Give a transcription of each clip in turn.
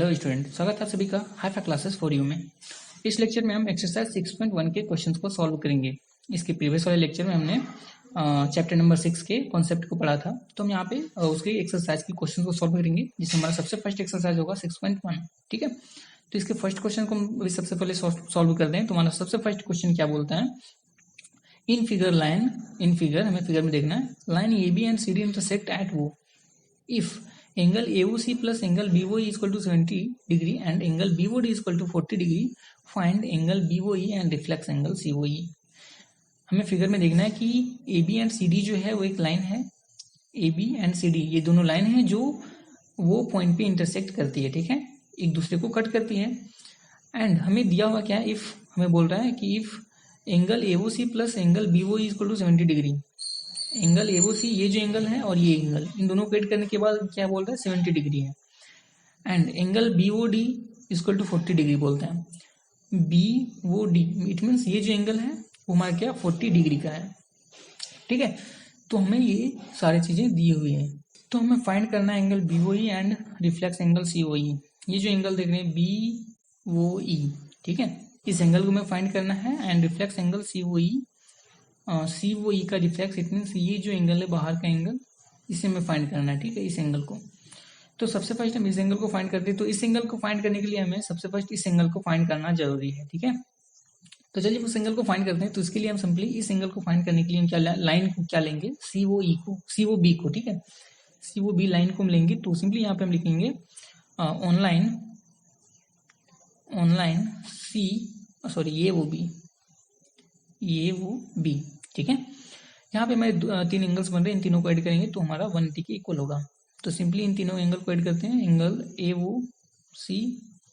Hello student, स्वागत है सभी का हाईफाई क्लासेस फॉर यू में। इस लेक्चर में हम एक्सरसाइज 6.1 के क्वेश्चंस को सॉल्व करेंगे। इसके प्रीवियस वाले लेक्चर में हमने चैप्टर नंबर 6 के कॉन्सेप्ट को पढ़ा था, तो हम यहाँ पे उसके एक्सरसाइज के क्वेश्चन को सॉल्व करेंगे, जिसमें हमारा सबसे फर्स्ट एक्सरसाइज होगा 6.1। ठीक है, तो इसके फर्स्ट क्वेश्चन को हम सबसे पहले सॉल्व करते हैं। तो हमारा सबसे फर्स्ट क्वेश्चन क्या बोलता है, इन फिगर हमें फिगर में देखना है, line A B and C D intersect at वो if angle AOC plus angle BOE is equal to 70 degree and angle BOD is equal to 40 degree, find angle BOE and reflex angle COE। हमें figure में देखना है कि AB and CD जो है वो एक लाइन है, AB एंड CD ये दोनों लाइन है जो वो पॉइंट पे इंटरसेक्ट करती है, ठीक है, एक दूसरे को कट करती है। एंड हमें दिया हुआ क्या है, इफ हमें बोल रहा है कि इफ एंगल AOC प्लस angle BOE is equal to 70 degree, angle AOC ये जो एंगल है और ये एंगल, इन दोनों को ऐड करने के बाद क्या बोल रहा है 70 डिग्री है। And angle BOD equal to 40 degree बोलते हैं। बीओडी इट मीन्स ये जो एंगल है वो हमारा क्या 40 डिग्री का है, ठीक है। तो हमें ये सारी चीजें दी हुई है, तो हमें फाइंड करना है angle BOE and reflex angle COE. ये जो एंगल देख रहे हैं बीओई, ठीक है, इस एंगल को हमें फाइंड करना है। And reflex angle COE, COE का रिफ्लेक्स इट मीन्स ये जो एंगल है बाहर का एंगल, इसे हमें फाइंड करना है, ठीक है, इस एंगल को। तो सबसे फर्स्ट हम इस एंगल को फाइंड करते हैं। तो इस एंगल को फाइंड करने के लिए हमें सबसे फर्स्ट इस एंगल को फाइंड करना जरूरी है, ठीक है। तो चलिए उस एंगल को फाइंड करते हैं। तो इसके लिए हम सिंपली इस एंगल को फाइंड करने के लिए हम क्या लाइन को क्या लेंगे, सीओई को, सीओबी को, ठीक है, सीओबी लाइन को हम लेंगे। तो सिंपली यहाँ पे हम लिखेंगे ऑनलाइन सी सॉरी ये वो बी, ठीक है। यहाँ पे हमारे तीन एंगल्स बन रहे हैं, इन तीनों को ऐड करेंगे तो हमारा 180 के इक्वल होगा। तो सिंपली इन तीनों एंगल को ऐड करते हैं, एंगल ए वो सी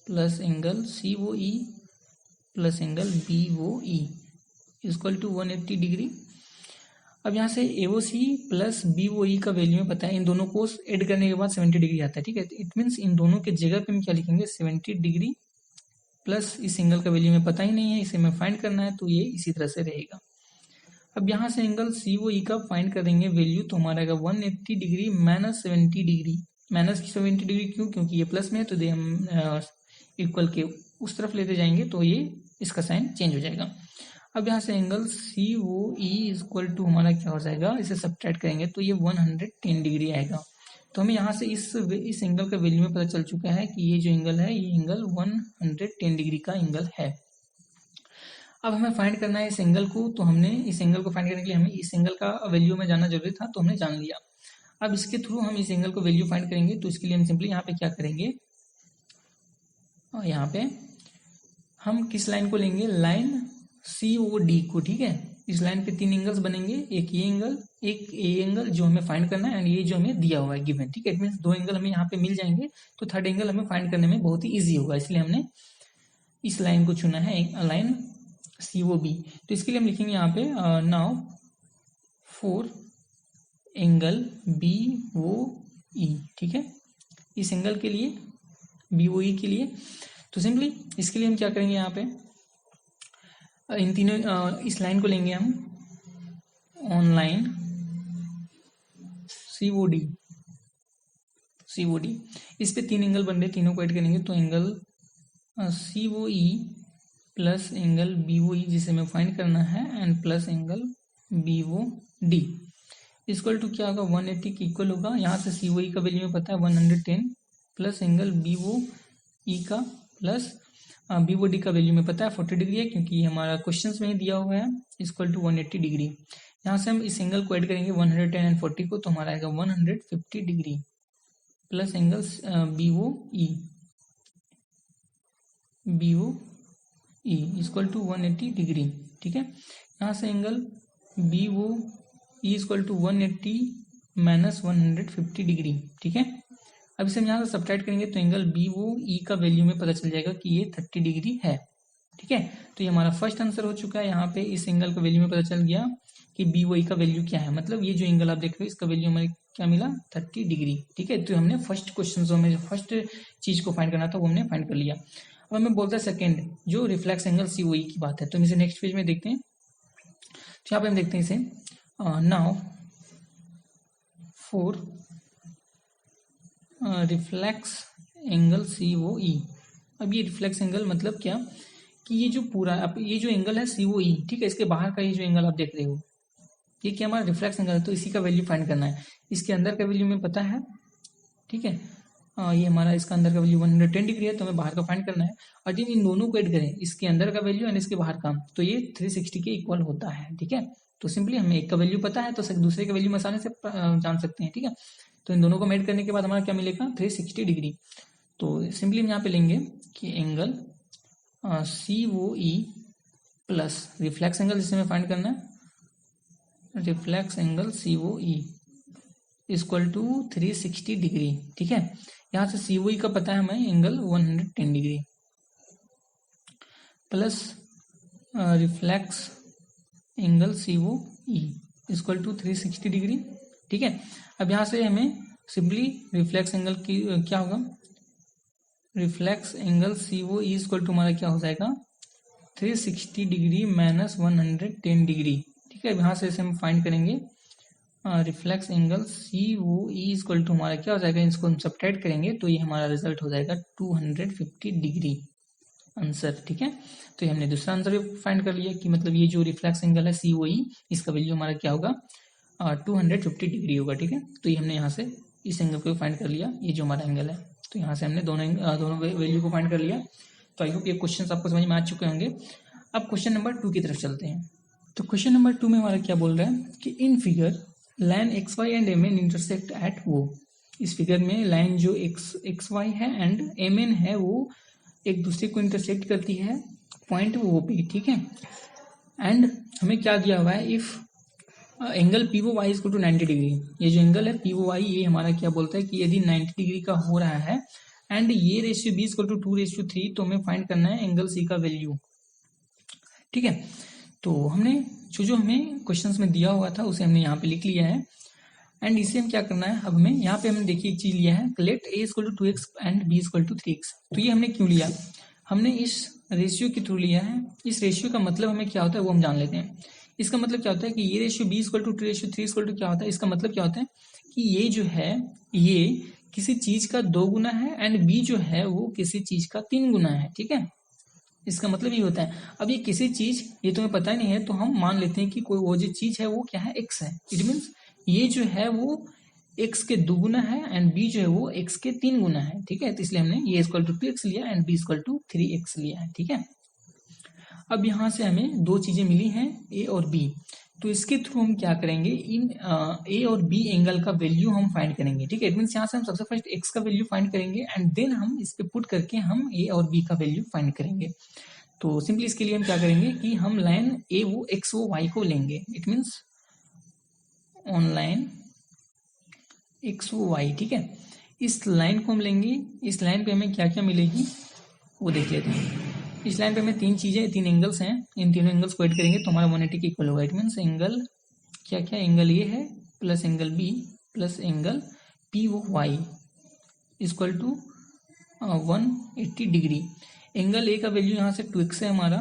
प्लस एंगल सी वो ई प्लस एंगल बी वो ई इक्वल टू 180 डिग्री। अब यहाँ से ए ओ सी प्लस बी ओ ई का वैल्यू में पता है, इन दोनों को ऐड करने के बाद 70 डिग्री आता है, ठीक है। इट मीन्स इन दोनों के जगह पे हम क्या लिखेंगे 70 डिग्री प्लस इस एंगल का वैल्यू में पता ही नहीं है, इसे हमें फाइंड करना है, तो ये इसी तरह से रहेगा। अब यहाँ से एंगल सीओई का फाइंड करेंगे वैल्यू, तो हमारा आएगा 180 degree minus 70 degree. Minus 70 degree क्यों, क्योंकि ये प्लस में है, तो हम इक्वल के उस तरफ लेते जाएंगे तो ये इसका साइन चेंज हो जाएगा। अब यहाँ से एंगल सीओई इक्वल टू हमारा क्या हो जाएगा, इसे सब्ट्रैक्ट करेंगे तो ये 110 डिग्री आएगा। तो हमें यहाँ से इस एंगल का वैल्यू में पता चल चुका है कि ये जो एंगल है ये एंगल 110 डिग्री का एंगल है। अब हमें फाइंड करना है इस एंगल को, तो हमने इस एंगल को फाइंड करने के लिए हमें इस एंगल का वैल्यू में जानना जरूरी था, तो हमने जान लिया। अब इसके थ्रू हम इस एंगल को वैल्यू फाइंड करेंगे। तो इसके लिए हम सिंपली यहाँ पे क्या करेंगे, यहाँ पे हम किस लाइन को लेंगे, लाइन सी ओ डी को, ठीक है। इस लाइन पे तीन एंगल्स बनेंगे, एक ये एंगल जो हमें फाइंड करना है एंड ये जो हमें दिया हुआ है गिवन, ठीक है। इट मीन्स दो एंगल हमें यहाँ पे मिल जाएंगे, तो थर्ड एंगल हमें फाइंड करने में बहुत ही ईजी होगा, इसलिए हमने इस लाइन को चुना है, लाइन सीओबी। तो इसके लिए हम लिखेंगे यहाँ पे now for angle B O E, ठीक है, इस एंगल के लिए बी ओ ई के लिए। तो सिंपली इसके लिए हम क्या करेंगे, यहाँ पे इन तीनों इस लाइन को लेंगे हम ऑनलाइन सीओडी, इस पे तीन एंगल बन रहे, तीनों को ऐड करेंगे तो angle COE plus angle BOE जिसे हमें फाइंड करना है and plus angle BOD equal to क्या होगा 180 के इक्वल होगा। यहाँ से सीओई का वैल्यू में पता है 110 प्लस एंगल बीओई का प्लस बीओडी का वैल्यू में पता है 40 डिग्री है, क्योंकि हमारा क्वेश्चंस में ही दिया हुआ है, इक्वल टू 180 डिग्री। यहाँ से हम इस एंगल को ऐड करेंगे 110 एंड 40 को, तो हमारा आएगा 150 degree plus angle BOE equal to 180 degree, ठीक है। यहाँ से angle B O E equal to 180 minus 150 degree, ठीक है। अब इसे हम यहाँ से सब्ट्रैक्ट करेंगे तो एंगल बी ओ ई का वैल्यू में पता चल जाएगा कि ये 30 डिग्री है, ठीक है। तो ये हमारा फर्स्ट आंसर हो चुका है। यहाँ पे इस एंगल का वैल्यू में पता चल गया कि बी ओ ई का वैल्यू क्या है, मतलब ये जो एंगल आप देख रहे हो इसका वैल्यू हमें क्या मिला 30 डिग्री, ठीक है। तो हमने फर्स्ट क्वेश्चन में फर्स्ट चीज को फाइंड करना था वो हमने फाइंड कर लिया। अब हमें बोलता है सेकंड जो रिफ्लेक्स एंगल सीओई की बात है, तो हम इसे नेक्स्ट पेज में देखते हैं। तो यहाँ पे हम देखते हैं इसे now for reflex angle COE। अब ये रिफ्लेक्स एंगल मतलब क्या कि ये जो पूरा अब ये जो एंगल है COE, ठीक है, इसके बाहर का ये जो एंगल आप देख रहे हो ये क्या हमारा रिफ्लेक्स एंगल है, तो इसी का वैल्यू फाइंड करना है। इसके अंदर का वैल्यू हमें पता है, ठीक है। ये हमारा इसका अंदर का वैल्यू 110 डिग्री है, तो हमें बाहर का फाइंड करना है। और जब इन दोनों को ऐड करें, इसके अंदर का वैल्यू एंड इसके बाहर का, तो ये 360 के इक्वल होता है, ठीक है। तो सिंपली हमें एक का वैल्यू पता है तो दूसरे का वैल्यू हम आसानी से जान सकते हैं, ठीक है। तो इन दोनों को ऐड करने के बाद हमारा क्या मिलेगा, 360 डिग्री। तो सिंपली हम यहाँ पे लेंगे कि angle COE plus reflex angle, जिसे हमें फाइंड करना है, reflex angle COE equal to 360 degree, ठीक है। यहाँ से COE का पता है हमें angle 110 degree plus reflex angle COE equal to 360 degree, ठीक है। अब यहाँ से हमें सिंपली रिफ्लेक्स एंगल की क्या होगा, reflex angle COE equal to हमारा क्या हो जाएगा, 360 डिग्री माइनस 110 डिग्री, ठीक है। यहाँ से इसे हम फाइंड करेंगे, reflex angle COE equal to हमारा क्या हो जाएगा, इसको हम सब्ट्रैक्ट करेंगे तो ये हमारा रिजल्ट हो जाएगा 250 डिग्री आंसर, ठीक है। तो ये हमने दूसरा आंसर भी फाइंड कर लिया कि मतलब ये जो रिफ्लेक्स एंगल है COE, इसका वैल्यू हमारा क्या होगा, 250 डिग्री होगा, ठीक है। तो ये हमने यहाँ से इस एंगल को फाइंड कर लिया, ये जो हमारा एंगल है, तो यहाँ से हमने दोनों वैल्यू को फाइंड कर लिया। तो आई होप ये क्वेश्चन आपको समझ में आ चुके होंगे। अब क्वेश्चन नंबर 2 की तरफ चलते हैं। तो क्वेश्चन नंबर 2 में हमारा क्या बोल रहा है कि in figure line XY and MN intersect at वो। इस फिगर में लाइन जो XY है एंड MN है वो एक दूसरे को इंटरसेक्ट करती है पॉइंट वो पे, ठीक है। एंड हमें क्या दिया हुआ है, if angle POY is to 90 degree. ये जो एंगल है POY, ये हमारा क्या बोलता है कि यदि 90 डिग्री का हो रहा है एंड ये रेशियो B इक्वल टू 2:3, तो हमें फाइंड करना है एंगल C का वैल्यू, ठीक है। तो हमने जो हमें क्वेश्चंस में दिया हुआ था उसे हमने यहाँ पे लिख लिया है एंड इसे हम क्या करना है, अब हमें यहाँ पे हमने देखिए एक चीज लिया है, let A equal to 2x and B equal to 3x। तो ये हमने क्यों लिया, हमने इस रेशियो के थ्रू लिया है। इस रेशियो का मतलब हमें क्या होता है वो हम जान लेते हैं। इसका मतलब क्या होता है कि ये ratio B equal to 2 ratio 3 equal to क्या होता है, इसका मतलब क्या होता है कि ये जो है ये किसी चीज का 2 गुना है एंड B जो है वो किसी चीज का 3 गुना है, ठीक है। इसका मतलब ये होता है, अब ये किसी चीज, ये तुम्हें पता ही नहीं है तो हम मान लेते हैं कि कोई वो जो चीज है वो क्या है, x है। इट मीन्स ये जो है वो x के 2 गुना है एंड b जो है वो x के 3 गुना है, ठीक है। तो इसलिए हमने ये इक्वल टू 2x लिया and b equal to 3x लिया है, ठीक है। अब यहाँ से हमें दो चीजें मिली हैं, a और b। तो इसके थ्रू हम क्या करेंगे, इन a और b एंगल का वैल्यू हम फाइंड करेंगे, ठीक है। इट मीन्स यहाँ से हम सबसे फर्स्ट x का वैल्यू फाइंड करेंगे एंड देन हम इस पे पुट करके हम a और b का वैल्यू फाइंड करेंगे। तो सिंपली इसके लिए हम क्या करेंगे कि हम लाइन ए वो एक्स वो वाई को लेंगे। It means on line x वो वाई, ठीक है। इस लाइन को हम लेंगे, इस लाइन पे हमें क्या क्या मिलेगी वो देख लेते हैं। इस लाइन पे हमें तीन एंगल्स हैं, इन तीनों एंगल्स को ऐड करेंगे तो हमारा 180 के इक्वल होगा। इट मीन्स एंगल क्या क्या, एंगल ये है plus angle B plus angle P O Y equal to 180 degree. Angle A का वैल्यू यहाँ से 2x है हमारा,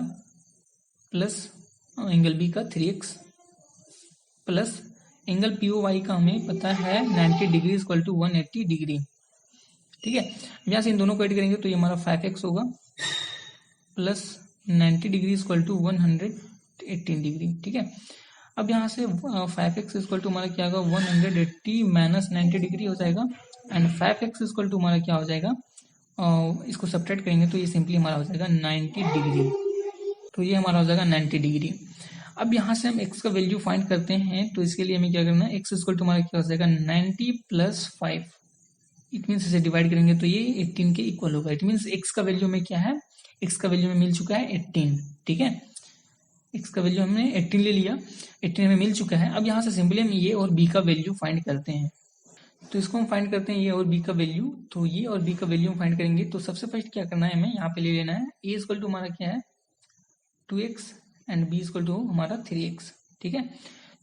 प्लस एंगल बी का 3x, plus angle P O Y का हमें पता है 90 डिग्री इक्वल टू 180 डिग्री, ठीक है। यहाँ से इन दोनों को ऐड करेंगे तो ये हमारा 5x होगा plus 90 degree equal to 118 degree, ठीक है। अब यहाँ से 5x इक्वल टू हमारा क्या होगा, 180 माइनस 90 डिग्री हो जाएगा एंड 5x इक्वल टू हमारा क्या हो जाएगा, इसको सब्ट्रैक्ट करेंगे तो ये सिंपली हमारा हो जाएगा 90 डिग्री। तो ये हमारा हो जाएगा 90 डिग्री। अब यहाँ से हम x का वैल्यू फाइंड करते हैं, तो इसके लिए हमें क्या करना है, x इक्वल टू हमारा क्या हो जाएगा 90 प्लस 5। इट मीन्स इसे डिवाइड करेंगे तो ये 18 के इक्वल होगा। इट मीन्स x का वैल्यू में क्या है, x का वैल्यू में मिल चुका है 18, ठीक है। x का वैल्यू हमने 18 ले लिया, 18 में मिल चुका है। अब यहाँ से सिंपली हम ये और b का वैल्यू फाइंड करते हैं। तो इसको हम फाइंड करते हैं ये और b का वैल्यू। तो ये और b का वैल्यू हम फाइंड करेंगे तो सबसे फर्स्ट क्या करना है, हमें यहाँ पे ले लेना है a इक्वल टू हमारा क्या है 2x and b equal to हमारा 3x, ठीक है।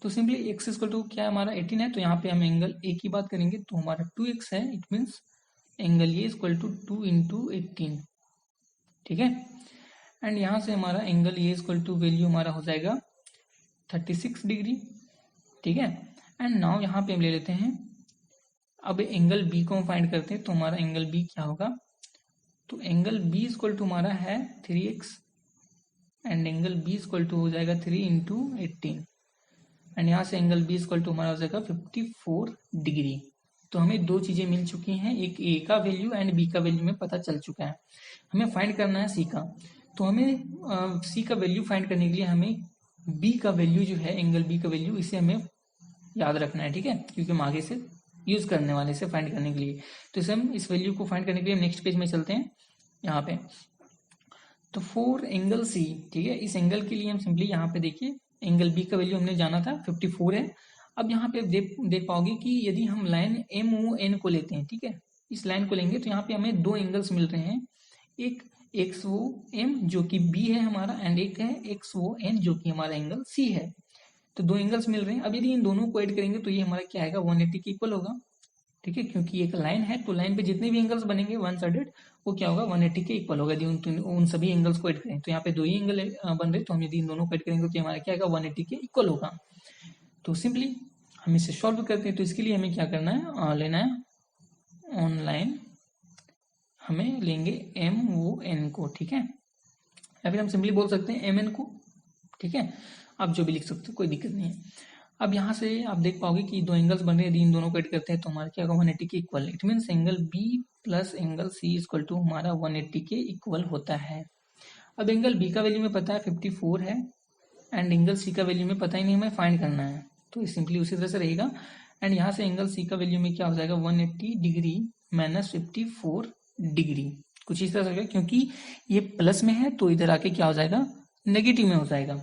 तो सिंपली x इक्वल टू क्या है हमारा 18 है, तो यहाँ पे हम एंगल a की बात करेंगे तो हमारा 2x है। It means angle a equal to 2 into 18, ठीक है। एंड यहाँ से हमारा angle a equal to value हमारा हो जाएगा 36 डिग्री, ठीक है। एंड नाउ यहाँ पे हम ले लेते हैं, अब एंगल बी को हम फाइंड करते हैं तो हमारा एंगल बी क्या होगा, तो एंगल बी इक्वल टू हमारा है 3x and angle B equal to हो जाएगा 3 इंटू 18 एंड यहाँ से एंगल बी इक्वल टू हमारा हो जाएगा 54 डिग्री। तो हमें दो चीजें मिल चुकी हैं, एक ए का वैल्यू एंड बी का वैल्यू में पता चल चुका है। हमें फाइंड करना है सी का। तो हमें सी का वैल्यू फाइंड करने के लिए हमें बी का वैल्यू जो है, एंगल बी का वैल्यू, इसे हमें याद रखना है, ठीक है, क्योंकि हम आगे से यूज करने वाले इसे फाइंड करने के लिए। तो इसे हम इस वैल्यू को फाइंड करने के लिए नेक्स्ट पेज में चलते हैं यहाँ पे। तो फॉर एंगल सी, ठीक है, इस एंगल के लिए हम सिंपली यहाँ पे देखिए एंगल बी का वैल्यू हमने जाना था 54 है। अब यहाँ पे देख पाओगे कि यदि हम लाइन एम ओ एन को लेते हैं, ठीक है, इस लाइन को लेंगे तो यहाँ पे हमें दो एंगल्स मिल रहे हैं, एक एक्स ओ एम जो कि बी है हमारा एंड एक है एक्स ओ एन जो कि हमारा एंगल सी है। तो दो एंगल्स मिल रहे हैं। अब यदि इन दोनों को ऐड करेंगे तो ये हमारा क्या आएगा, 180 के इक्वल होगा, ठीक है, क्योंकि एक लाइन है तो लाइन पे जितने भी एंगल्स बनेंगे वन साइडेड वो क्या होगा, 180 के इक्वल होगा। यदि उन सभी एंगल्स को ऐड करें तो यहाँ पे दो ही एंगल बन रहे, तो हम यदि इन दोनों को ऐड करेंगे तो हमारा क्या आएगा, 180 के इक्वल होगा। तो सिंपली हम इसे सॉल्व करते हैं। तो इसके लिए हमें क्या करना है, लेना है ऑनलाइन, हमें लेंगे एम ओ एन को, ठीक है, या फिर हम सिंपली बोल सकते हैं एम एन को, ठीक है, आप जो भी लिख सकते हो, कोई दिक्कत नहीं है। अब यहाँ से आप देख पाओगे कि दो एंगल्स बन रहे हैं, यदि इन दोनों को ऐड करते हैं तो हमारा क्या होगा, 180 के equal. It means angle B plus angle C equal to हमारा 180 के इक्वल होता है। अब एंगल बी का वैल्यू में पता है 54 है एंड एंगल सी का वैल्यू में पता ही नहीं, हमें फाइंड करना है, तो सिंपली उसी तरह से रहेगा। एंड यहाँ से एंगल सी का वैल्यू में क्या हो जाएगा, 180 डिग्री माइनस 54 डिग्री, कुछ इस तरह से होगा, क्योंकि ये प्लस में है तो इधर आके क्या हो जाएगा, नेगेटिव में हो जाएगा।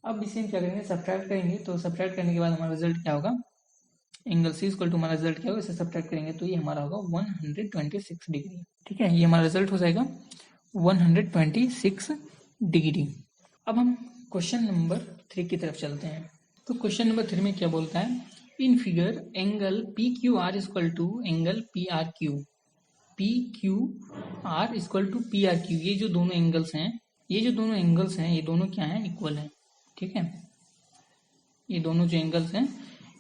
अब इसे हम क्या करेंगे, सब्ट्रैक्ट करेंगे। तो सब्ट्रैक्ट करने के बाद हमारा रिजल्ट क्या होगा, एंगल सी इक्वल टू हमारा रिजल्ट क्या होगा, इसे सब्ट्रैक्ट करेंगे तो ये हमारा होगा 126 डिग्री, ठीक है, ये हमारा रिजल्ट हो जाएगा 126 डिग्री। अब हम क्वेश्चन नंबर 3 की तरफ चलते हैं। तो क्वेश्चन नंबर 3 में क्या बोलता है, in figure angle P Q R equal to angle P R Q, P Q R equal to P R Q, ये जो दोनों एंगल्स हैं, ये दोनों क्या हैं, इक्वल हैं, ठीक है, ये दोनों जो एंगल्स हैं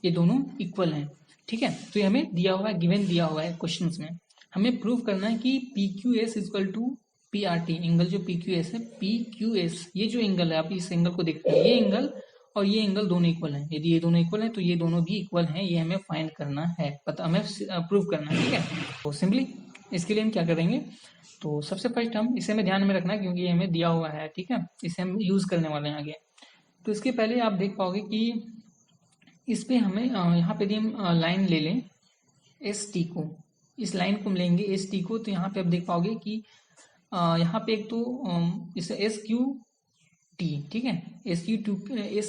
ये दोनों इक्वल हैं, ठीक है। तो ये हमें दिया हुआ है, गिवन दिया हुआ है क्वेश्चंस में। हमें प्रूव करना है कि P Q S equal to P R T, angle जो पी क्यू एस है, पी क्यू एस, ये जो एंगल है, आप इस एंगल को देखते हैं, ये एंगल और ये एंगल दोनों इक्वल हैं। यदि ये दोनों इक्वल हैं तो ये दोनों भी इक्वल हैं, ये हमें फाइंड करना है, हमें प्रूव करना है, ठीक है। तो सिंपली इसके लिए हम क्या करेंगे, तो सबसे फर्स्ट हम इसे हमें ध्यान में रखना है क्योंकि ये हमें दिया हुआ है, ठीक है, इसे हम यूज करने वाले हैं आगे। तो इसके पहले आप देख पाओगे कि इस पे हमें यहाँ पे यदि हम लाइन ले लें एस टी को, इस लाइन को हम लेंगे एस टी को, तो यहाँ पे आप देख पाओगे कि यहाँ पे एक तो इस एस क्यू टी, ठीक है, एस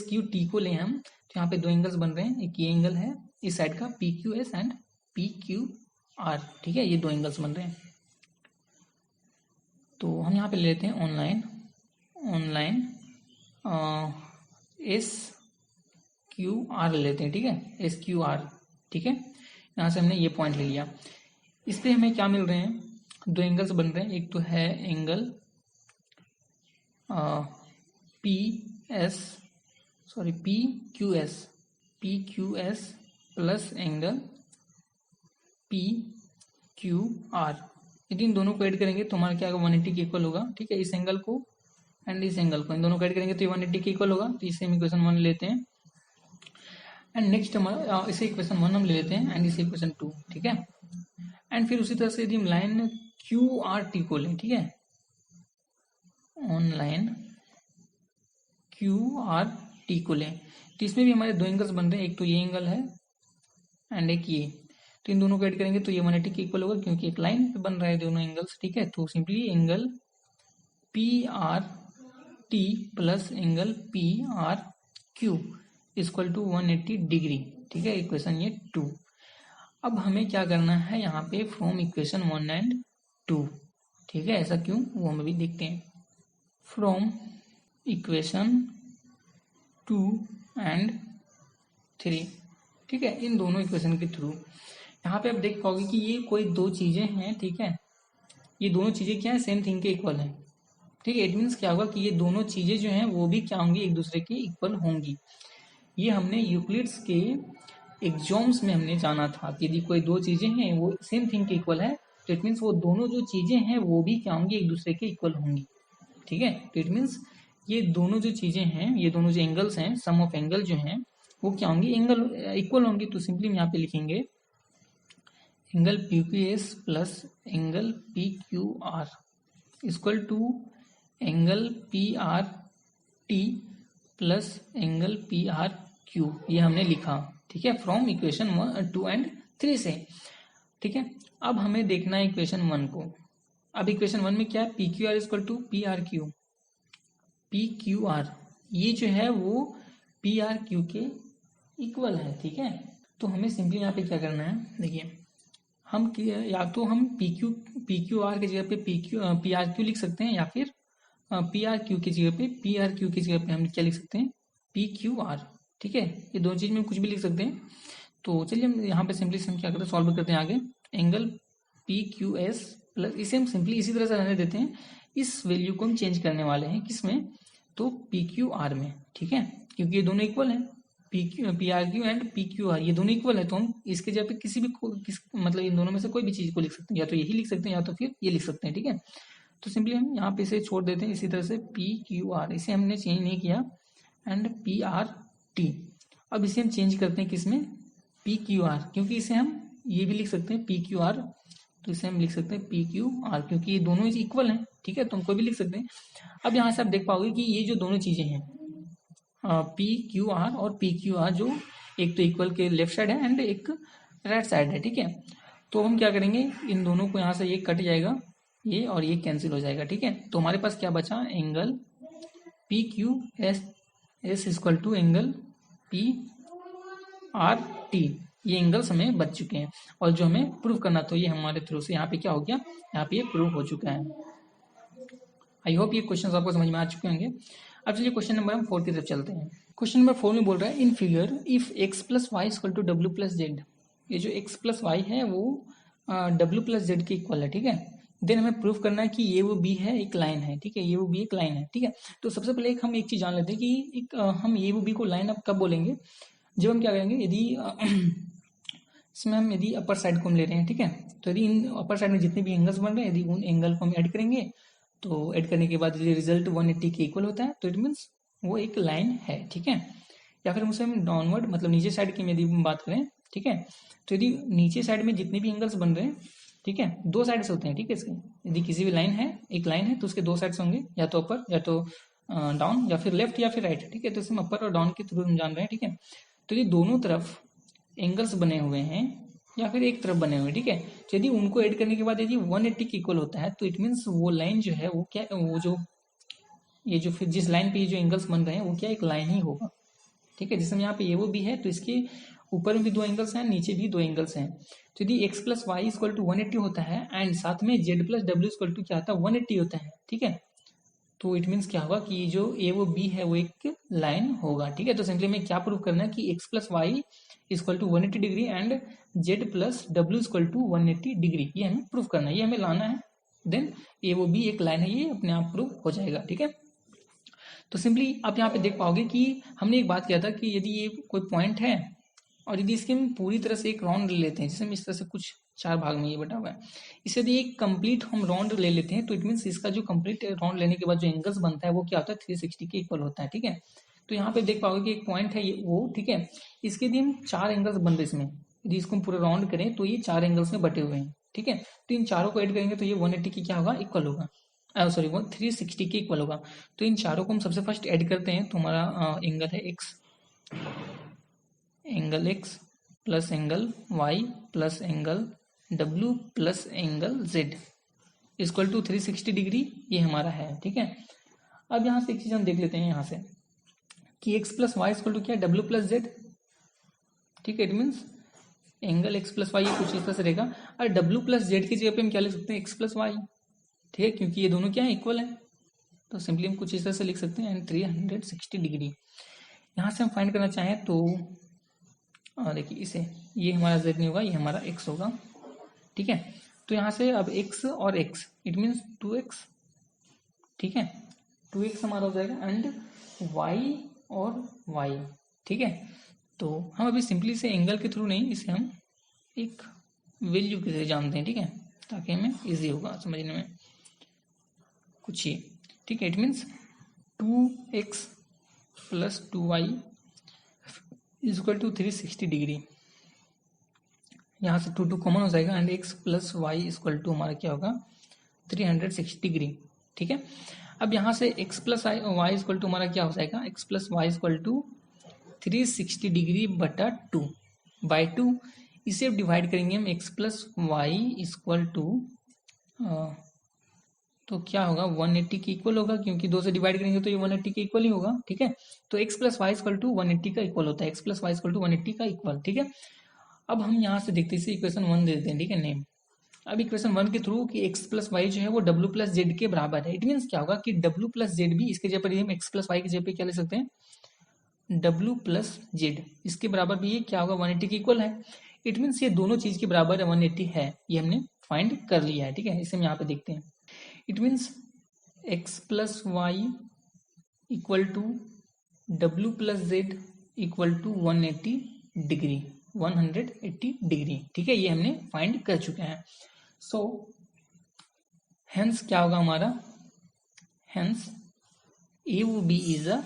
क्यू टी को ले हम, तो यहाँ पे दो एंगल्स बन रहे हैं, एक ये एंगल है इस साइड का P Q S and P Q are, ठीक है, ये दो एंगल्स बन रहे हैं। तो हम यहाँ पे ले लेते हैं ऑनलाइन एस क्यू आर ले लेते हैं, ठीक है, एस क्यू आर, ठीक है, यहाँ से हमने ये पॉइंट ले लिया। इस पे हमें क्या मिल रहे हैं, दो एंगल्स बन रहे हैं, एक तो है angle P Q S plus angle P Q are. यदि इन दोनों को ऐड करेंगे तो हमारा क्या होगा, 180 के इक्वल होगा, ठीक है, इस एंगल को एंड इस एंगल को इन दोनों को ऐड करेंगे तो ये 180 के इक्वल होगा। तो इसे हम इक्वेशन 1 लेते हैं एंड नेक्स्ट हमारा इसे इक्वेशन 1 हम ले लेते हैं एंड इसे इक्वेशन 2, ठीक है। एंड फिर उसी तरह से यदि हम लाइन क्यू आर टी को लें, ठीक है, ऑनलाइन क्यू आर टी को लें, तो इसमें भी हमारे दो एंगल्स बन रहे हैं, एक तो ये एंगल है एंड एक ये, तो इन दोनों को ऐड करेंगे तो ये 180 के इक्वल होगा क्योंकि एक लाइन पे बन रहा है दोनों एंगल्स, ठीक है। तो simply angle P R T plus angle P R Q equal to 180 degree, ठीक है, इक्वेशन ये 2। अब हमें क्या करना है यहाँ पे, फ्रॉम इक्वेशन 1 एंड 2, ठीक है, ऐसा क्यों वो हम भी देखते हैं। फ्रॉम इक्वेशन 2 एंड 3, ठीक है, इन दोनों इक्वेशन के थ्रू यहाँ पे आप देख पाओगे कि ये कोई दो चीजें हैं, ठीक है, ये दोनों चीजें क्या है, सेम थिंग के इक्वल है, ठीक है। इट मीन्स क्या होगा कि ये दोनों चीजें जो हैं वो भी क्या होंगी, एक दूसरे के इक्वल होंगी। ये हमने यूक्लिड्स के एग्जाम्स में हमने जाना था कि यदि कोई दो चीजें हैं वो सेम थिंग के इक्वल है तो इट मीन्स वो दोनों जो चीजें हैं वो भी क्या होंगी, एक दूसरे के इक्वल होंगी। ठीक है, तो इट मीन्स ये दोनों जो चीजें हैं, ये दोनों जो एंगल्स हैं, सम ऑफ एंगल जो हैं वो क्या होंगी, एंगल इक्वल होंगी। तो सिंपली हम यहाँ पे लिखेंगे angle P Q S plus angle P Q R equal to angle P R T plus angle P R Q, ये हमने लिखा। ठीक है, फ्रॉम इक्वेशन 2 एंड 3 से। ठीक है, अब हमें देखना है इक्वेशन 1 को। अब इक्वेशन 1 में क्या है, P Q R equal to P R Q. P Q R ये जो है वो पी आर क्यू के इक्वल है। ठीक है, तो हमें सिंपली यहाँ पे क्या करना है, देखिए हम या तो हम पी क्यू आर की जगह पे पी आर क्यू लिख सकते हैं, या फिर पी आर क्यू की जगह पे पी आर क्यू की जगह पे हम क्या लिख सकते हैं, पी क्यू आर। ठीक है, ये दोनों चीज में कुछ भी लिख सकते हैं। तो चलिए हम यहाँ पे सिंपली हम क्या करते हैं, सॉल्व करते हैं आगे। Angle P Q S plus, इसे हम सिंपली इसी तरह से रहने देते हैं। इस वैल्यू को हम चेंज करने वाले हैं किसमें, तो पी क्यू आर में। ठीक है, क्योंकि ये दोनों इक्वल हैं, P R Q and P Q R ये दोनों इक्वल है, तो हम इसके जगह पे किसी भी मतलब इन दोनों में से कोई भी चीज को लिख सकते हैं, या तो यही लिख सकते हैं या तो फिर ये लिख सकते हैं। ठीक है, तो सिंपली हम यहाँ पे इसे छोड़ देते हैं इसी तरह से, पी क्यू आर इसे हमने चेंज नहीं किया, एंड पी आर टी। अब इसे हम चेंज करते हैं किसमें, पी क्यू आर, क्योंकि इसे हम ये भी लिख सकते हैं पी क्यू आर, तो इसे हम लिख सकते हैं पी क्यू आर, क्योंकि ये दोनों इक्वल हैं। ठीक है, तो हम कोई भी लिख सकते हैं। अब यहाँ से आप देख पाओगे कि ये जो दोनों चीजें हैं पी क्यू आर और पी क्यू आर, जो एक तो इक्वल के लेफ्ट साइड है एंड एक राइट साइड है। ठीक है, तो हम क्या करेंगे, इन दोनों को यहाँ से ये कट जाएगा, ये और ये कैंसिल हो जाएगा। ठीक है, तो हमारे पास क्या बचा, angle P Q S equal to angle P R T. ये एंगल्स हमें बच चुके हैं, और जो हमें प्रूव करना तो ये हमारे थ्रू से यहाँ पे क्या हो गया, यहाँ पे ये प्रूव हो चुका है। आई होप ये क्वेश्चन आपको समझ में आ चुके होंगे। अब चलिए क्वेश्चन नंबर हम 4 की तरफ चलते हैं। क्वेश्चन नंबर 4 में बोल रहा है, in figure if X plus Y equal to W plus Z. ये जो एक्स प्लस वाई है वो डब्ल्यू प्लस जेड के इक्वल है। ठीक है, देन हमें प्रूफ करना है कि ये वो बी है, एक लाइन है। ठीक है, ये वो बी एक लाइन है। ठीक है, तो सबसे पहले हम एक चीज जान लेते हैं कि हम ये वो बी को लाइन अप कब बोलेंगे, जब हम क्या करेंगे, यदि इसमें हम यदि अपर साइड को हम ले रहे हैं। ठीक है, तो यदि इन अपर साइड में जितने भी एंगल्स बन रहे हैं, यदि उन एंगल को हम ऐड करेंगे, तो ऐड करने के बाद यदि रिजल्ट 180 के इक्वल होता है, तो इट मीन्स वो एक लाइन है। ठीक है, या फिर उसे हम डाउनवर्ड मतलब नीचे साइड की यदि हम बात करें, ठीक है, तो यदि नीचे साइड में जितने भी एंगल्स बन रहे हैं, ठीक है, दो साइड से होते हैं। ठीक है, इसके यदि किसी भी लाइन है, एक लाइन है, तो उसके दो साइड से होंगे, या तो अपर या तो डाउन, या फिर लेफ्ट या फिर राइट। ठीक है, तो इसमें अपर और डाउन के थ्रू हम जान रहे हैं। ठीक है, तो ये दोनों तरफ एंगल्स बने हुए हैं या फिर एक तरफ बने हुए हैं। ठीक है, तो यदि उनको ऐड करने के बाद यदि 180 के इक्वल होता है, तो इट मीन्स वो लाइन जो है वो क्या, वो जो ये जो फिर जिस लाइन पे ये जो एंगल्स बन रहे हैं वो क्या, एक लाइन ही होगा। ठीक है, जिसमें यहाँ पे ये वो भी है, तो इसके ऊपर में भी दो एंगल्स हैं, नीचे भी दो एंगल्स हैं। तो यदि X plus Y equal to 180 होता है, एंड साथ में Z plus W equal to क्या होता है, 180 होता है। ठीक है, तो इट मीन्स क्या होगा कि जो ए वो बी है वो एक लाइन होगा। ठीक है, तो सिंपली हमें क्या प्रूव करना है कि X plus Y equal to 180 degree and Z plus W equal to 180 degree, ये हमें प्रूव करना है, ये हमें लाना है। देन ए वो बी एक लाइन है, ये अपने आप प्रूव हो जाएगा। ठीक है, तो सिंपली आप यहाँ पे देख पाओगे कि हमने एक बात किया था कि यदि ये कोई पॉइंट है और यदि इसके हम पूरी तरह से एक राउंड ले लेते हैं, जैसे हम इस तरह से कुछ 4 भाग में ये बटा हुआ है, इसे यदि एक कंप्लीट हम राउंड ले लेते हैं, तो इट मीन्स इसका जो कंप्लीट राउंड लेने के बाद जो एंगल्स बनता है वो क्या होता है, 360 के इक्वल होता है। ठीक है, तो यहाँ पे देख पाओगे कि एक पॉइंट है ये वो। ठीक है, इसके यदि हम 4 एंगल्स बन रहे इसमें, यदि इसको हम पूरा राउंड करें तो ये 4 एंगल्स में बटे हुए हैं। ठीक है, तो इन चारों को ऐड करेंगे तो ये 180 की क्या होगा, इक्वल होगा, सॉरी वो 360 के इक्वल होगा। तो इन चारों को हम सबसे फर्स्ट ऐड करते हैं, तो हमारा एंगल है X, angle X plus angle Y plus angle W plus angle Z equal to 360 degree, ये हमारा है। ठीक है, अब यहाँ से एक चीज हम देख लेते हैं यहाँ से कि X plus Y equal to क्या है, डब्ल्यू प्लस जेड। ठीक है, it means angle X plus Y कुछ इस तरह से रहेगा, और डब्ल्यू प्लस जेड की जगह पे हम क्या लिख सकते हैं, एक्स प्लस वाई। ठीक है, क्योंकि ये दोनों क्या है, इक्वल है, तो सिंपली हम कुछ इस तरह से लिख सकते हैं, एंड 360 डिग्री। यहाँ से हम फाइंड करना चाहें तो देखिए इसे, ये हमारा z नहीं होगा, ये हमारा x होगा। ठीक है, तो यहाँ से अब x और x इट मीन्स 2x। ठीक है, 2x हमारा हो जाएगा, एंड y और y। ठीक है, तो हम अभी सिंपली से एंगल के थ्रू नहीं, इसे हम एक वैल्यू के जरिए जानते हैं। ठीक है, ताकि हमें इजी होगा समझने में कुछ ये। ठीक है, it means 2x plus 2y is equal to 360 degree. यहाँ से 2 कॉमन हो जाएगा and x plus Y is equal to हमारा क्या होगा 360 डिग्री। ठीक है, अब यहाँ से x plus Y is equal to हमारा क्या हो जाएगा x plus Y is equal to 360 degree बटा 2 बाई 2। इसे अब डिवाइड करेंगे हम x plus Y equal to तो क्या होगा 180 के इक्वल होगा, क्योंकि 2 से डिवाइड करेंगे तो ये 180 के इक्वल ही होगा। ठीक है, तो x plus Y equal to 180 का इक्वल होता है, x plus Y equal to 180 का इक्वल। ठीक है, अब हम यहाँ से देखते हैं इक्वेशन 1 दे देते हैं। ठीक है, नेम अब इक्वेशन 1 के थ्रू कि x प्लस वाई जो है वो w प्लस जेड के बराबर है। इट मीन्स क्या होगा कि w प्लस जेड भी इसके जगह पर हम x प्लस वाई की जगह पे क्या ले सकते हैं w प्लस जेड, इसके बराबर भी ये क्या होगा 180 के इक्वल है। इट मीन्स ये दोनों चीज के बराबर 180 है, ये हमने फाइंड कर लिया है। ठीक है, इसे हम यहाँ पे देखते हैं। It means x plus Y equal to w plus Z equal to 180 degree 180 degree. ठीक है, ये हमने फाइंड कर चुके हैं। सो हेंस क्या होगा हमारा, hence AOB is a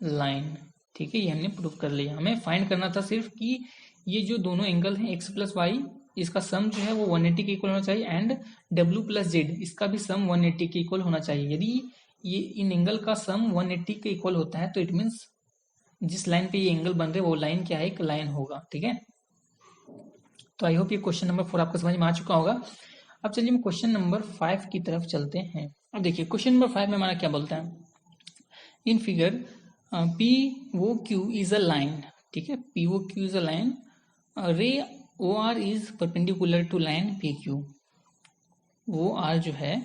line. ठीक है, ये हमने प्रूव कर लिया। हमें फाइंड करना था सिर्फ कि ये जो दोनों एंगल हैं x प्लस वाई, इसका सम जो है वो 180 के इक्वल होना चाहिए एंड w प्लस जेड इसका भी सम 180 के इक्वल होना चाहिए। यदि ये इन एंगल का सम 180 के इक्वल होता है तो इट मीन्स जिस लाइन पे ये एंगल बन रहे वो लाइन क्या है, एक लाइन होगा। ठीक है, तो आई होप ये क्वेश्चन नंबर 4 आपको समझ में आ चुका होगा। अब चलिए हम क्वेश्चन नंबर 5 की तरफ चलते हैं। अब देखिए क्वेश्चन नंबर 5 में हमारा क्या बोलता है, in figure POQ is a line. ठीक है, POQ is a line, ray OR is perpendicular to line PQ। OR जो है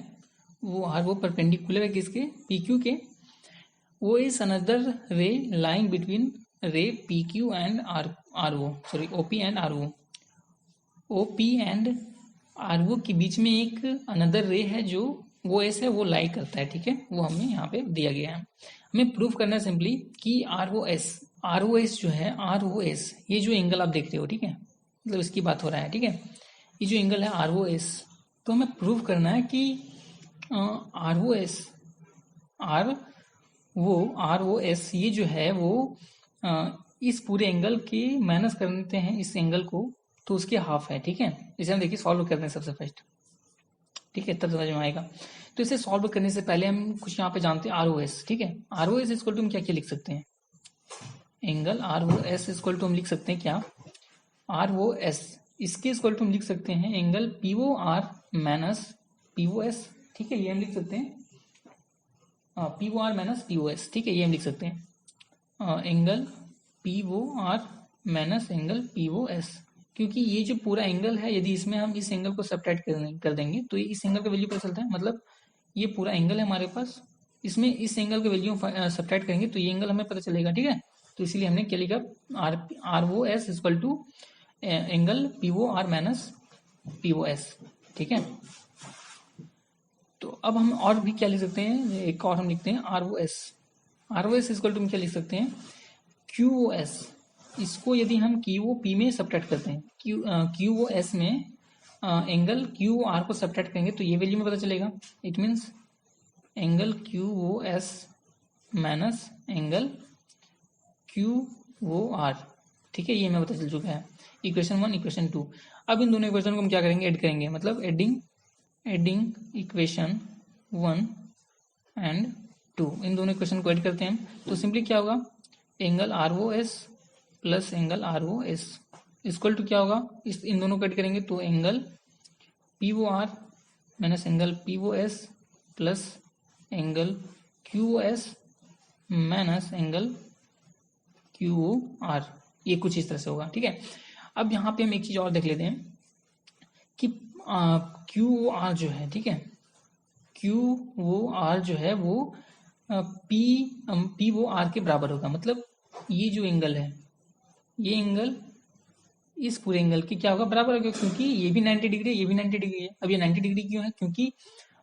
वो परपेंडिकुलर है किसके, PQ के। वो इज अनदर रे लाइन बिटवीन रे PQ and RO, sorry OP and RO। OP and RO के बीच में एक अनदर रे है जो वो ऐसे है, वो लाई करता है। ठीक है, वो हमें यहाँ पे दिया गया है। हमें प्रूव करना है सिंपली कि ROS जो है, ROS ये जो एंगल आप देख रहे हो, ठीक है, मतलब इसकी बात हो रहा है। ठीक है, ये जो एंगल है ROS, तो हमें प्रूव करना है कि ROS ये जो है वो इस पूरे एंगल के माइनस करते हैं इस एंगल को, तो उसके हाफ है। ठीक है, इसे हम देखिए सॉल्व करते हैं सबसे फर्स्ट। ठीक है, तब समझ में आएगा। तो इसे सॉल्व करने से पहले हम कुछ यहाँ पे जानते हैं ROS। ठीक है, ROS इक्वल टू हम क्या क्या लिख सकते हैं, एंगल ROS इक्वल टू हम लिख सकते हैं क्या, ROS इसके इक्वल टू हम लिख सकते हैं एंगल POR माइनस POS। ठीक है, ये हम लिख सकते हैं POR माइनस POS। ठीक है, ये हम लिख सकते हैं angle POR minus angle POS, क्योंकि ये जो पूरा एंगल है यदि इसमें हम इस एंगल को सब्ट्रैक्ट कर देंगे तो ये इस एंगल का वैल्यू पता चलता है। मतलब ये पूरा एंगल है हमारे पास, इसमें इस एंगल का वैल्यू सब्ट्रैक्ट करेंगे तो ये एंगल हमें पता चलेगा। ठीक है, तो इसीलिए हमने क्या लिखा, ROS equal to angle POR minus POS। ठीक है, तो अब हम और भी क्या लिख सकते हैं, एक और हम लिखते हैं ROS इक्वल टू हम क्या लिख सकते हैं QOS। इसको यदि हम QOP में सब्ट्रैक्ट करते हैं, QOS में एंगल QR को सब्ट्रैक्ट करेंगे तो ये वैल्यू में पता चलेगा। It means angle QOS minus angle QOR। ठीक है, ये हमें पता चल चुका है, इक्वेशन 1 इक्वेशन 2। अब इन दोनों इक्वेशन को हम क्या करेंगे, ऐड करेंगे, मतलब एडिंग इक्वेशन 1 एंड 2, इन दोनों इक्वेशन को ऐड करते हैं हम, तो सिंपली क्या होगा, angle ROS plus angle ROS equal to क्या होगा, इन दोनों को ऐड करेंगे तो angle POR minus angle POS plus angle QOS minus angle QOR, ये कुछ इस तरह से होगा। ठीक है, अब यहाँ पे हम एक चीज और देख लेते हैं कि QOR जो है, ठीक है, QOR जो है वो POR के बराबर होगा। मतलब ये जो एंगल है, ये एंगल इस पूरे एंगल के क्या होगा, बराबर होगा, क्योंकि ये भी 90 डिग्री है, ये भी 90 डिग्री है। अब ये 90 डिग्री क्यों है, क्योंकि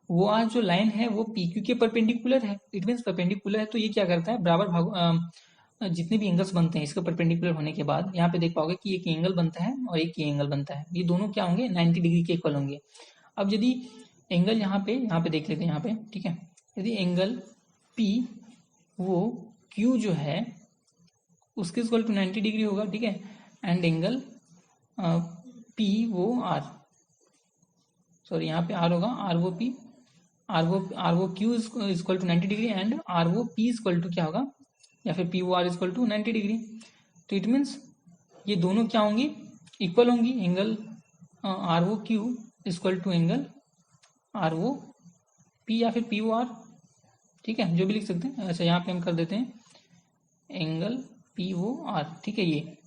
वो आज जो लाइन है वो PQ के परपेंडिकुलर है। इट मीन्स परपेंडिकुलर है तो ये क्या करता है, बराबर भाग जितने भी एंगल्स बनते हैं इसके परपेंडिकुलर होने के बाद यहाँ पे देख पाओगे कि एक एंगल बनता है और एक ये एंगल बनता है, ये दोनों क्या होंगे 90 डिग्री के इक्वल होंगे। अब यदि एंगल यहाँ पे देख लेते हैं यहाँ पे, ठीक है, यदि एंगल P वो Q जो है उसके इक्वल टू 90 डिग्री होगा, ठीक है, and angle P O R, sorry यहाँ पे R होगा, R O Q equal to 90 degree and R O P equal to क्या होगा, या फिर P O R equal to 90 degree. तो इट मीन्स ये दोनों क्या होंगी, इक्वल होंगी, angle R O Q equal to angle R O P या फिर पी वो आर, ठीक है, जो भी लिख सकते हैं। अच्छा यहाँ पे हम कर देते हैं एंगल पी वो आर, ठीक है, ये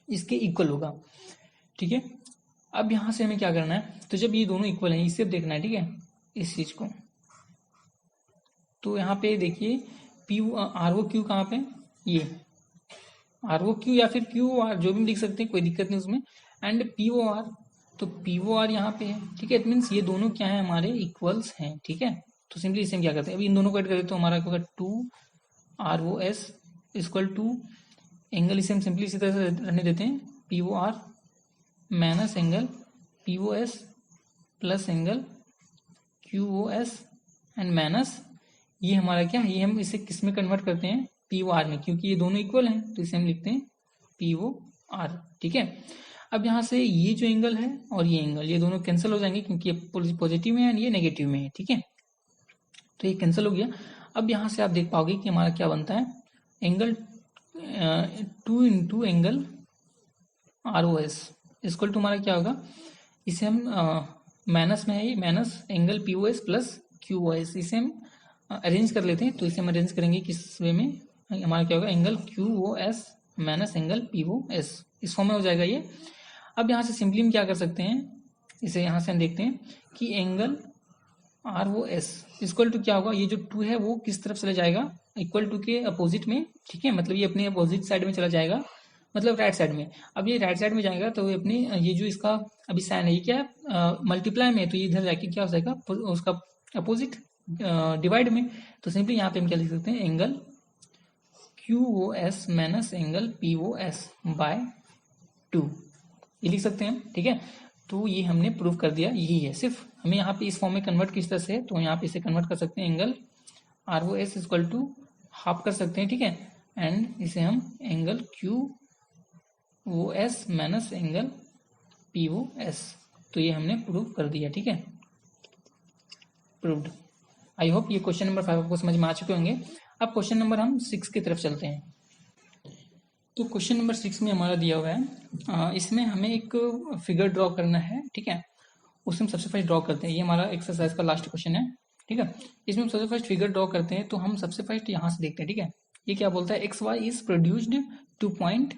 इसके इक्वल होगा, ठीक है। अब यहाँ से हमें क्या करना है, तो जब ये दोनों इक्वल हैं इसे देखना है, ठीक है, इस चीज को। तो यहाँ पे देखिए पी आर ओ क्यू कहाँ पे, ये आर ओ क्यू या फिर क्यू ओ आर जो भी लिख सकते हैं, कोई दिक्कत नहीं उसमें, एंड पी ओ आर, तो पी ओ आर यहाँ पे है, ठीक है। इट मीन्स ये दोनों क्या है, हमारे इक्वल्स हैं, ठीक है। तो सिंपली इसे हम क्या करते हैं, अभी इन दोनों को ऐड करें तो हमारा क्या होगा 2 R O S equal to angle, इसे हम सिंपली इसी तरह से रहने देते हैं, P O R minus angle P O S plus angle Q O S and minus ये हमारा क्या है, ये हम इसे किस में कन्वर्ट करते हैं, पी ओ आर में, क्योंकि ये दोनों इक्वल हैं तो इसे हम लिखते हैं पी ओ आर, ठीक है। अब यहाँ से ये जो एंगल है और ये एंगल, ये दोनों कैंसिल हो जाएंगे क्योंकि ये पॉजिटिव में है और ये नेगेटिव में है, ठीक है। तो ये कैंसिल हो गया। अब यहाँ से आप देख पाओगे कि हमारा क्या बनता है, angle 2 into angle R O S equal to हमारा क्या होगा, इसे हम माइनस में है, ये minus angle P O S plus Q O S, इसे हम अरेंज कर लेते हैं। तो इसे हम अरेंज करेंगे किस वे में, हमारा क्या होगा, angle Q O S minus angle P O S, इस फॉर्म में हो जाएगा ये। अब यहाँ से सिंपली हम क्या कर सकते हैं, इसे यहाँ से हम देखते हैं कि angle R O S equal to क्या होगा, ये जो 2 है वो किस तरफ चला जाएगा, इक्वल टू के अपोजिट में, ठीक है, मतलब ये अपने अपोजिट साइड में चला जाएगा, मतलब राइट साइड में। अब ये राइट साइड में जाएगा तो ये अपनी ये जो इसका अभी साइन है ये क्या है, मल्टीप्लाई में, तो ये इधर जाके क्या हो जाएगा, उसका अपोजिट डिवाइड में। तो सिंपली यहाँ पे हम क्या लिख सकते हैं, angle Q O S minus angle P O S by 2, ये लिख सकते हैं, ठीक है। तो ये हमने प्रूव कर दिया, यही है, सिर्फ हमें यहाँ पे इस फॉर्म में कन्वर्ट किस तरह से, तो यहाँ पे इसे कन्वर्ट कर सकते हैं, angle R O S equal to half कर सकते हैं, ठीक है, एंड इसे हम angle Q O S minus angle P O S, तो ये हमने प्रूव कर दिया, ठीक है, प्रूव्ड। आई होप ये क्वेश्चन नंबर 5 आपको समझ में आ चुके होंगे। अब क्वेश्चन नंबर हम 6 की तरफ चलते हैं। तो क्वेश्चन नंबर 6 में हमारा दिया हुआ है, इसमें हमें एक फिगर ड्रॉ करना है, ठीक है, उसे हम सबसे फर्स्ट ड्रॉ करते हैं, ये हमारा एक्सरसाइज का लास्ट क्वेश्चन है, ठीक है। इसमें हम सबसे फर्स्ट फिगर ड्रॉ करते हैं, तो हम सबसे फर्स्ट यहाँ से देखते हैं, ठीक है, ये क्या बोलता है, X Y is produced to point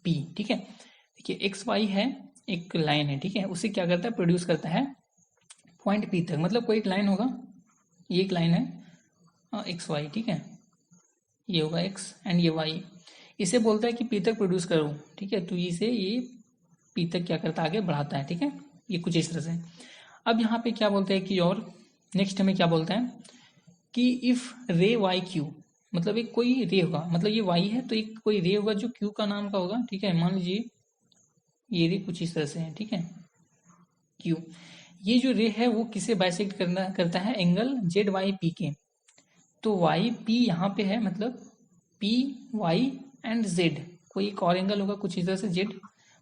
P, ठीक है। देखिए एक्स वाई है, एक लाइन है, ठीक है, उसे क्या करता है, प्रोड्यूस करता है पॉइंट पी तक, मतलब कोई एक लाइन होगा, ये एक लाइन है एक्स वाई, ठीक है, ये होगा एक्स एंड ये वाई, इसे बोलता है कि पी तक प्रोड्यूस करो, ठीक है, तो इसे ये पी तक क्या करता है, आगे बढ़ाता है, ठीक है, ये कुछ इस तरह से। अब यहाँ पे क्या बोलता है कि और नेक्स्ट हमें क्या बोलता है कि इफ रे वाई क्यू, मतलब एक कोई रे होगा, मतलब ये वाई है तो एक कोई रे होगा जो क्यू का नाम का होगा, ठीक है, मान लीजिए ये रे कुछ इस तरह से है, ठीक है, क्यू, ये जो रे है वो किसे बाइसेक्ट करता है, एंगल जेड वाई पी के। तो वाई पी यहाँ पे है, मतलब पी वाई एंड जेड, कोई एक और एंगल होगा कुछ इस तरह से जेड,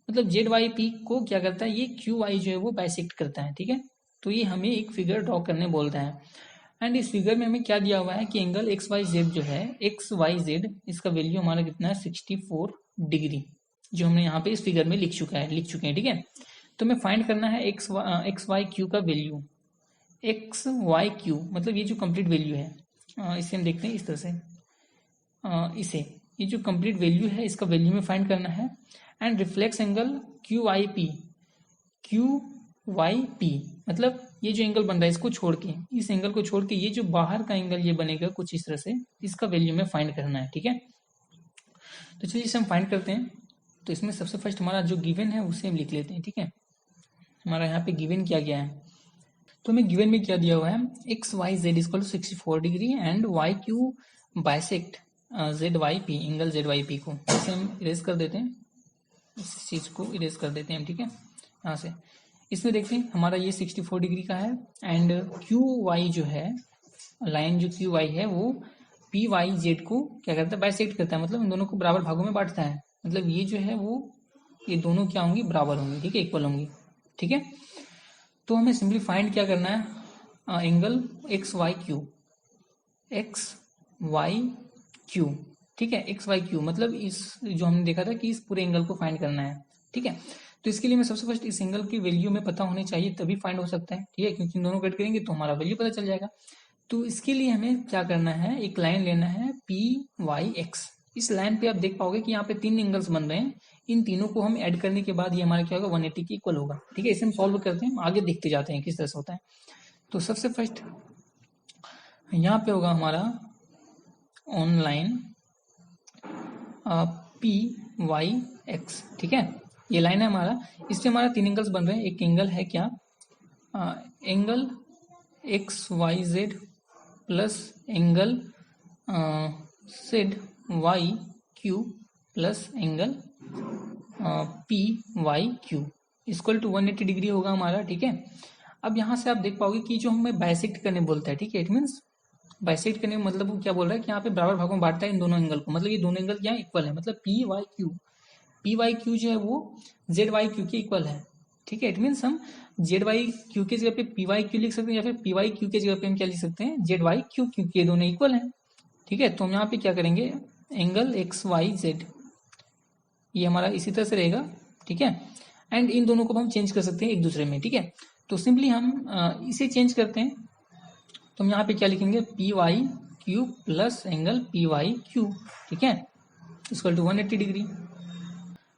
मतलब जेड वाई पी को क्या करता है, ये क्यू वाई जो है वो बाइसेक्ट करता है, ठीक है। तो ये हमें एक फिगर ड्रॉ करने बोलता है, एंड इस फिगर में हमें क्या दिया हुआ है कि एंगल एक्स वाई जेड जो है, एक्स वाई जेड, इसका वैल्यू हमारा कितना है 64 डिग्री, जो हमने यहाँ पे इस फिगर में लिख चुके हैं, ठीक है। तो हमें फाइंड करना है एक्स वाई क्यू का वैल्यू, एक्स वाई क्यू मतलब ये जो कंप्लीट वैल्यू है, इसे हम देखते हैं इस तरह से, इसे ये जो कंप्लीट वैल्यू है इसका वैल्यू में फाइंड करना है, and reflex angle Q Y P, Q Y P, मतलब ये जो एंगल बन रहा है इसको छोड़ के, इस एंगल को छोड़ के ये जो बाहर का एंगल ये बनेगा कुछ इस तरह से, इसका वैल्यू में फाइंड करना है, ठीक है। तो चलिए इसे हम फाइंड करते हैं। तो इसमें सबसे फर्स्ट हमारा जो गिवन है उसे हम लिख लेते हैं, ठीक है, हमारा यहाँ पे गिवन क्या गया है, तो हमें गिवन में क्या दिया हुआ है, X Y Z equal to 64 degree and Y Q bisect ZYP, angle ZYP को इसे हम इरेज कर देते हैं, इस चीज को इरेज कर देते हैं हम, ठीक है। यहाँ से इसमें देखते हैं हमारा ये 64 डिग्री का है, एंड QY जो है, लाइन जो QY है वो PYZ को क्या करता है, बाइसेक्ट करता है, मतलब इन दोनों को बराबर भागों में बांटता है। मतलब ये जो है वो, ये दोनों क्या होंगी, बराबर होंगी, ठीक है, इक्वल होंगी, ठीक है। तो हमें सिंपली फाइंड क्या करना है, एंगल XYQ, XYQ, ठीक है, XYQ मतलब इस जो हमने देखा था कि इस पूरे एंगल को फाइंड करना है, ठीक है। तो इसके लिए मैं सबसे फर्स्ट इस एंगल की वैल्यू में पता होनी चाहिए, तभी फाइंड हो सकता है, ठीक है, क्योंकि इन दोनों को ऐड करेंगे तो हमारा वैल्यू पता चल जाएगा। तो इसके लिए हमें क्या करना है, एक लाइन लेना है PYX। इस लाइन पे आप देख पाओगे कि यहाँ पे 3 एंगल्स बन रहे हैं, इन तीनों को हम ऐड करने के बाद ये हमारा क्या होगा, 180 के इक्वल होगा, ठीक है। इसे हम सॉल्व करते हैं, आगे देखते जाते हैं किस तरह से होता है। तो सबसे फर्स्ट यहाँ पे होगा हमारा ऑनलाइन PYX, ठीक है, ये लाइन है हमारा, इससे हमारा 3 एंगल्स बन रहे हैं। एक एंगल है क्या, angle XYZ plus angle ZYQ plus angle PYQ equal to 180 degree होगा हमारा, ठीक है। अब यहाँ से आप देख पाओगे कि जो हमें बाइसेक्ट करने बोलता है, ठीक है, इट मीन्स बाइसेक्ट करने मतलब वो क्या बोल रहा है कि यहाँ पे बराबर भागों में बांटता है इन दोनों एंगल को, मतलब ये दोनों एंगल क्या इक्वल है, मतलब PYQ जो है वो ZYQ के इक्वल है, ठीक है। इट मीन्स हम ZYQ के जगह पे PYQ लिख सकते हैं, या फिर PYQ के जगह पे हम क्या लिख सकते हैं, ZYQ, क्योंकि ये दोनों इक्वल हैं, ठीक है। तो हम यहाँ पे क्या करेंगे, एंगल XYZ ये हमारा इसी तरह से रहेगा, ठीक है। एंड इन दोनों को हम चेंज कर सकते हैं एक दूसरे में, ठीक है। तो सिंपली हम इसे चेंज करते हैं, तो हम यहाँ पे क्या लिखेंगे, PYQ प्लस एंगल PYQ, ठीक है, इक्वल टू 180 डिग्री।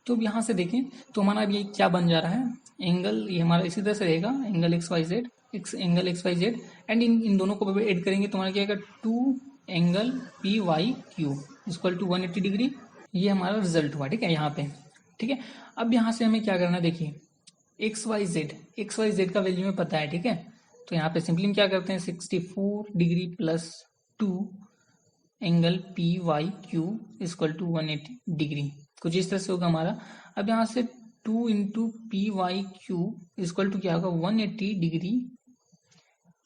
तो अब यहाँ से देखें तो हमारा अब ये क्या बन जा रहा है, एंगल ये हमारा इसी तरह से रहेगा, एंगल एंगल XYZ, एंड इन दोनों को ऐड करेंगे तो हमारा क्या आएगा, 2 angle PYQ equal to 180 degree. ये हमारा रिजल्ट हुआ, ठीक है, यहाँ पे, ठीक है। अब यहाँ से हमें क्या करना है, देखिए XYZ का वैल्यू में पता है, ठीक है। तो यहाँ पे सिंपली हम क्या करते हैं, 64 degree plus 2 angle PYQ equal to 180 degree, कुछ इस तरह से होगा हमारा। अब यहाँ से 2 इंटू PYQ इक्वल टू क्या होगा, 180 डिग्री।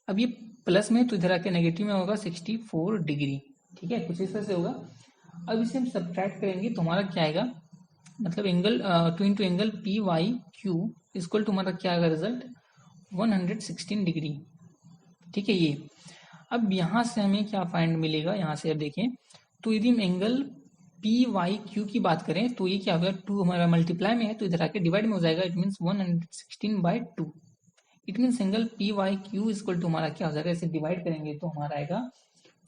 अब ये प्लस में तो इधर आके नेगेटिव में होगा 64 डिग्री, ठीक है, कुछ इस तरह से होगा। अब इसे हम सब्ट्रैक्ट करेंगे तो हमारा क्या आएगा, मतलब angle 2 into angle PYQ equal to हमारा क्या आएगा रिजल्ट, 116 डिग्री, ठीक है। ये अब यहाँ से हमें क्या फाइंड मिलेगा, यहाँ से अब देखें तो यदि हम एंगल PYQ की बात करें तो ये क्या होगा, 2 हमारा मल्टीप्लाई में है तो इधर आके डिवाइड में हो जाएगा, it means 116/2। It means angle PYQ equal to हमारा क्या हो जाएगा, इसे डिवाइड करेंगे तो हमारा आएगा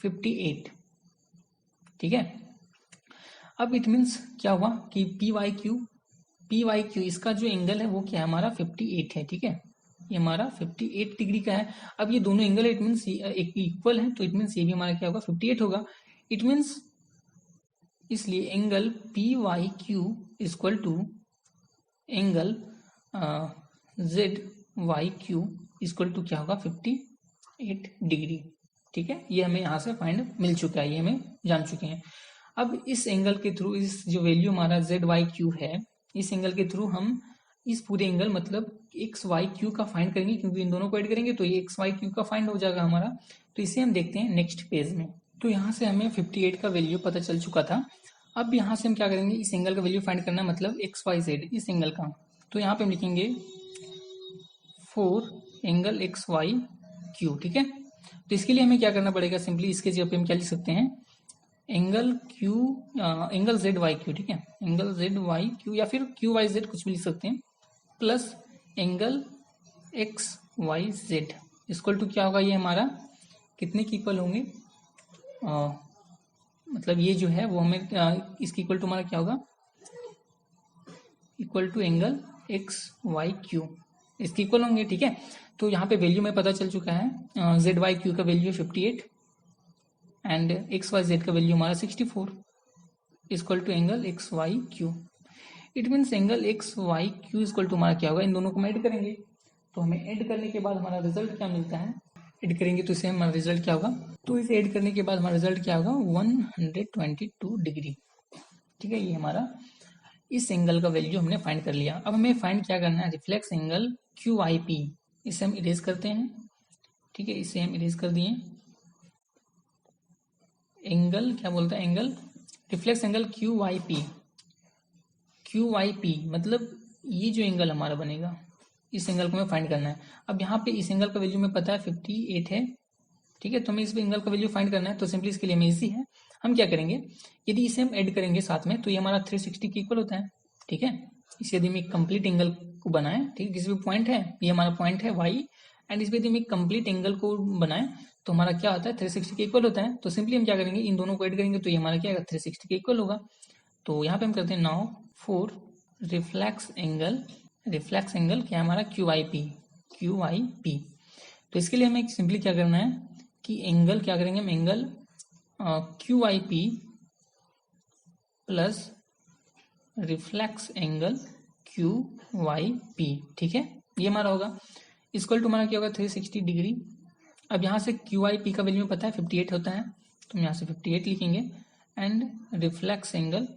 58, ठीक है। अब इट मीन्स क्या हुआ कि PYQ इसका जो एंगल है वो क्या है, हमारा 58 है, ठीक है, ये हमारा 58 डिग्री का है। अब ये दोनों एंगल इट मीन्स एक इक्वल है, तो इट मीन्स ये भी हमारा क्या होगा, 58 होगा। इट मीन्स इसलिए angle PYQ equal to angle ZYQ equal to क्या होगा, 58 डिग्री, ठीक है। ये हमें यहाँ से फाइंड मिल चुका है, ये हमें जान चुके हैं। अब इस एंगल के थ्रू, इस जो वैल्यू हमारा ZYQ है, इस एंगल के थ्रू हम इस पूरे एंगल मतलब XYQ का फाइंड करेंगे, क्योंकि इन दोनों को ऐड करेंगे तो ये XYQ का फाइंड हो जाएगा हमारा। तो इसे हम देखते हैं नेक्स्ट पेज में। तो यहाँ से हमें 58 का वैल्यू पता चल चुका था। अब यहाँ से हम क्या करेंगे, इस एंगल का वैल्यू फाइंड करना है, मतलब XYZ इस एंगल का। तो यहाँ पे हम लिखेंगे 4 एंगल XYQ, ठीक है। तो इसके लिए हमें क्या करना पड़ेगा, सिंपली इसके जगह पे हम क्या लिख सकते हैं, एंगल ZYQ, ठीक है, एंगल ZYQ या फिर QYZ कुछ भी लिख सकते हैं, plus angle XYZ equal to क्या होगा, ये हमारा कितने की इक्वल होंगे, मतलब ये जो है वो हमें इसकी इक्वल टू हमारा क्या होगा, इक्वल टू एंगल XYQ, इसके इक्वल होंगे, ठीक है। तो यहाँ पे वैल्यू में पता चल चुका है, ZYQ का वैल्यू 58 एंड XYZ का वैल्यू हमारा 64 equal to angle XYQ। It means angle XYQ equal to हमारा क्या होगा, इन दोनों को हम ऐड करेंगे, तो हमें ऐड करने के बाद हमारा रिजल्ट क्या मिलता है, ऐड करेंगे तो इसे हमारा रिजल्ट क्या होगा, तो इसे ऐड करने के बाद हमारा रिजल्ट क्या होगा 122 डिग्री। ठीक है, ये हमारा इस एंगल का वैल्यू हमने फाइंड कर लिया। अब हमें फाइंड क्या करना है, reflex angle Q Y P, इसे हम इरेज करते हैं। ठीक है, इसे हम इरेज कर दिए। एंगल क्या बोलता है, angle reflex angle Q Y P, Q Y P मतलब ये जो एंगल हमारा बनेगा, इस एंगल को हमें फाइंड करना है। अब यहाँ पे इस एंगल का वैल्यू में पता है 58 है। ठीक है, तो हमें इस एंगल का वैल्यू फाइंड करना है, तो सिंपली इसके लिए हमें इजी है। हम क्या करेंगे, यदि इसे हम ऐड करेंगे साथ में तो ये हमारा 360 के इक्वल होता है। ठीक है, इसे यदि हम एक कंप्लीट एंगल को बनाए, ठीक है, किसी भी पॉइंट है, ये हमारा पॉइंट है वाई, एंड इस पर यदि हम एक कंप्लीट एंगल को बनाए तो हमारा क्या होता है 360 के इक्वल होता है। तो सिंपली हम क्या करेंगे, इन दोनों को ऐड करेंगे तो ये हमारा क्या होगा 360 के इक्वल होगा। तो यहाँ पे हम करते हैं now for reflex angle, reflex angle क्या है हमारा Q Y P, Q Y P. तो इसके लिए हमें सिंपली क्या करना है कि एंगल क्या करेंगे हम, angle Q Y P plus reflex angle Q Y P. ठीक है, ये हमारा होगा इक्वल टू हमारा क्या होगा 360 डिग्री। अब यहाँ से क्यू आई पी का वैल्यू पता है 58 होता है, तो हम यहाँ से 58 लिखेंगे, and reflex angle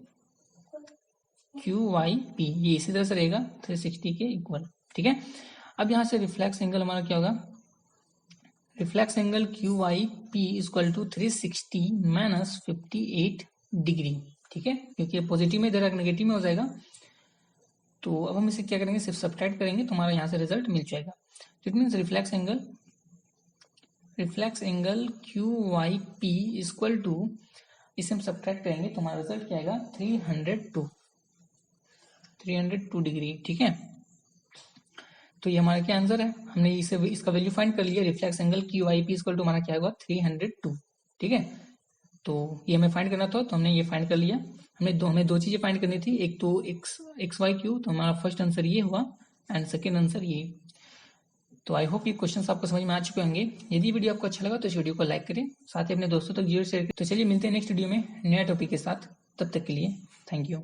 Q Y P ये इसी तरह से रहेगा 360 के इक्वल। ठीक है, अब यहाँ से रिफ्लेक्स एंगल हमारा क्या होगा, reflex angle Q Y P equal to 360 minus 58 degree. ठीक है, क्योंकि पॉजिटिव में इधर नेगेटिव में हो जाएगा, तो अब हम इसे क्या करेंगे, सिर्फ सब्ट्रैक्ट करेंगे तो हमारा यहाँ से रिजल्ट मिल जाएगा। It means reflex angle Q Y P equal to, इसे हम सब्ट्रैक्ट करेंगे तो हमारा रिजल्ट क्या आएगा 302 डिग्री। ठीक है, तो ये हमारा क्या आंसर है, हमने इसे इसका वैल्यू फाइंड कर लिया, reflex angle Q Y P equal to हमारा क्या होगा 302। ठीक है, तो ये हमें फाइंड करना था तो हमने ये फाइंड कर लिया। हमें दो चीजें फाइंड करनी थी, एक तो एक्स वाई क्यू, तो हमारा फर्स्ट आंसर ये हुआ एंड सेकेंड आंसर ये। तो आई होप ये क्वेश्चंस आपको समझ में आ चुके होंगे। यदि वीडियो आपको अच्छा लगा तो इस वीडियो को लाइक करें, साथ ही अपने दोस्तों तक जरूर शेयर करें। तो चलिए मिलते हैं नेक्स्ट वीडियो में नया टॉपिक के साथ, तब तक के लिए थैंक यू।